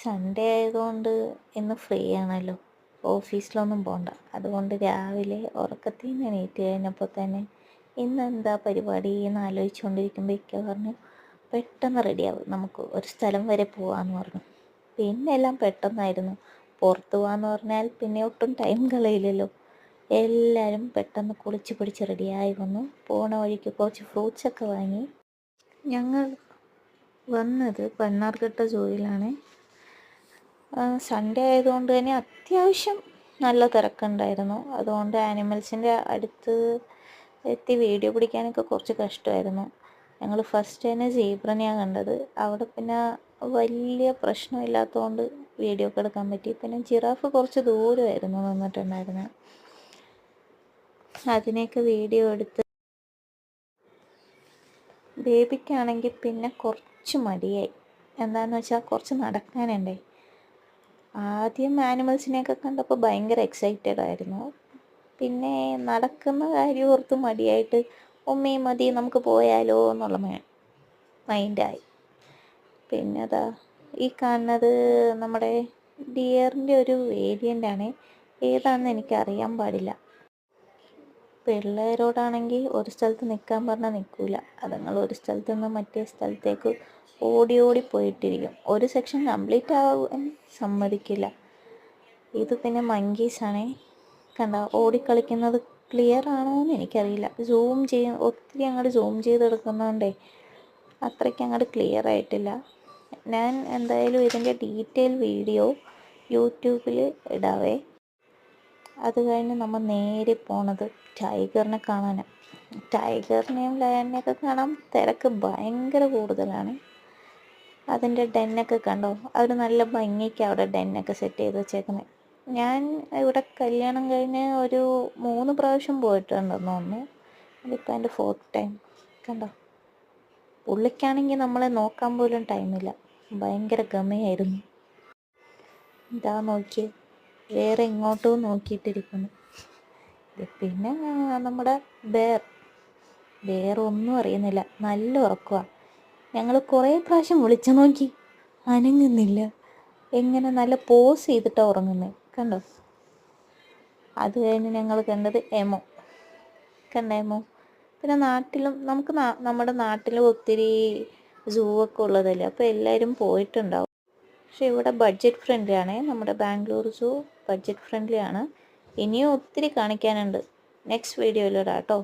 Sunday ആയതുകൊണ്ട് ഇന്ന് free ആണല്ലോ, ഓഫീസിലൊന്നും പോകണ്ട. അതുകൊണ്ട് രാവിലെ ഉറക്കത്തിൽ നിന്ന് എണീറ്റ് കഴിഞ്ഞപ്പോൾ തന്നെ ഇന്നെന്താ പരിപാടി എന്ന് ആലോചിച്ചുകൊണ്ടിരിക്കുമ്പോൾ ഇക്ക പറഞ്ഞു പെട്ടെന്ന് റെഡിയാവും, നമുക്ക് ഒരു സ്ഥലം വരെ പോകാമെന്ന് പറഞ്ഞു. പിന്നെ എല്ലാം പെട്ടെന്നായിരുന്നു. പുറത്ത് പോകാമെന്ന് പറഞ്ഞാൽ പിന്നെ ഒട്ടും ടൈം കളയില്ലല്ലോ. എല്ലാവരും പെട്ടെന്ന് കുളിച്ച് പിടിച്ച് റെഡിയായി വന്നു. പോണ വഴിക്ക് കുറച്ച് ഫ്രൂട്ട്സൊക്കെ വാങ്ങി. ഞങ്ങൾ വന്നത് പന്നാർകെട്ട ജോയിലാണ്. സൺഡേ ആയതുകൊണ്ട് തന്നെ അത്യാവശ്യം നല്ല തിരക്കുണ്ടായിരുന്നു. അതുകൊണ്ട് ആനിമൽസിൻ്റെ അടുത്ത് എത്തി വീഡിയോ പിടിക്കാനൊക്കെ കുറച്ച് കഷ്ടമായിരുന്നു. ഞങ്ങൾ ഫസ്റ്റ് തന്നെ സീബ്രനെയാണ് കണ്ടത്. അവിടെ പിന്നെ വലിയ പ്രശ്നമില്ലാത്തതുകൊണ്ട് വീഡിയോ ഒക്കെ എടുക്കാൻ പറ്റി. പിന്നെ ജിറാഫ് കുറച്ച് ദൂരമായിരുന്നു നിന്നിട്ടുണ്ടായിരുന്നത്. അതിനെയൊക്കെ വീഡിയോ എടുത്ത് ബേബിക്കാണെങ്കിൽ പിന്നെ കുറച്ച് മടിയായി. എന്താണെന്ന് വെച്ചാൽ കുറച്ച് നടക്കാനുണ്ടേ. ആദ്യം ആനിമൽസിനെയൊക്കെ കണ്ടപ്പോൾ ഭയങ്കര എക്സൈറ്റഡ് ആയിരുന്നു. പിന്നെ നടക്കുന്ന കാര്യം ഓർത്ത് മടിയായിട്ട് ഉമ്മീ മതി നമുക്ക് പോയാലോ എന്നുള്ള മൈൻഡായി. പിന്നെ അതാ ഈ കാണുന്നത് നമ്മുടെ ഡിയറിൻ്റെ ഒരു വേരിയൻ്റാണ്. ഏതാണെന്ന് എനിക്കറിയാൻ പാടില്ല. പിള്ളേരോടാണെങ്കിൽ ഒരു സ്ഥലത്ത് നിൽക്കാൻ പറഞ്ഞാൽ നിൽക്കില്ല. അതുങ്ങൾ ഒരു സ്ഥലത്ത് നിന്ന് മറ്റേ സ്ഥലത്തേക്ക് ഓടി ഓടി പോയിട്ടിരിക്കും. ഒരു സെക്ഷൻ കംപ്ലീറ്റ് ആവാൻ സമ്മതിക്കില്ല. ഇത് പിന്നെ മങ്കീസാണേ. കണ്ട ഓടിക്കളിക്കുന്നത് ക്ലിയർ ആണോ എന്ന് എനിക്കറിയില്ല. ഒത്തിരി അങ്ങോട്ട് സൂം ചെയ്തെടുക്കുന്നതുകൊണ്ടേ അത്രയ്ക്ക് അങ്ങോട്ട് ക്ലിയർ ആയിട്ടില്ല. ഞാൻ എന്തായാലും ഇതിൻ്റെ ഡീറ്റെയിൽ വീഡിയോ യൂട്യൂബിൽ ഇടാവേ. അത് കഴിഞ്ഞ് നമ്മൾ നേരെ പോണത് ടൈഗറിനെ കാണാനാണ്. ടൈഗറിനെയും ലയണിനെയൊക്കെ കാണാൻ തിരക്ക് ഭയങ്കര കൂടുതലാണ്. അതിൻ്റെ ഡെന്നൊക്കെ കണ്ടോ, അവർ നല്ല ഭംഗിക്ക് അവിടെ ഡെന്നൊക്കെ സെറ്റ് ചെയ്ത് വെച്ചേക്കുന്നത്. ഞാൻ ഇവിടെ കല്യാണം കഴിഞ്ഞ് ഒരു 3 പ്രാവശ്യം പോയിട്ടുണ്ടെന്ന് തോന്നുന്നു. അതിപ്പോൾ എൻ്റെ 4th ടൈം. കണ്ടോ, പുള്ളിക്കാണെങ്കിൽ നമ്മളെ നോക്കാൻ പോലും ടൈമില്ല. ഭയങ്കര ഗമയായിരുന്നു. ഇതാ നോക്കിയേ, വേറെ എങ്ങോട്ടും നോക്കിയിട്ടിരിക്കുന്നു. പിന്നെ നമ്മുടെ ഒന്നും അറിയുന്നില്ല, നല്ല ഉറക്കമാണ്. ഞങ്ങൾ കുറേ പ്രാവശ്യം വിളിച്ചു നോക്കി, അനങ്ങുന്നില്ല. എങ്ങനെ നല്ല പോസ് ചെയ്തിട്ടാണ് ഉറങ്ങുന്നത്, കണ്ടോ. അത് കഴിഞ്ഞ് ഞങ്ങൾ കണ്ടത് എമോ. എമോ പിന്നെ നമ്മുടെ നാട്ടിലും ഒത്തിരി സൂ ഒക്കെ ഉള്ളതല്ലേ, അപ്പോൾ എല്ലാവരും പോയിട്ടുണ്ടാവും. പക്ഷെ ഇവിടെ ബഡ്ജറ്റ് ഫ്രണ്ട്ലി ആണ്. നമ്മുടെ ബാംഗ്ലൂർ സൂ ബഡ്ജറ്റ് ഫ്രണ്ട്ലി ആണ്. ഇനിയും ഒത്തിരി കാണിക്കാനുണ്ട്. നെക്സ്റ്റ് വീഡിയോയിലിടാം കേട്ടോ.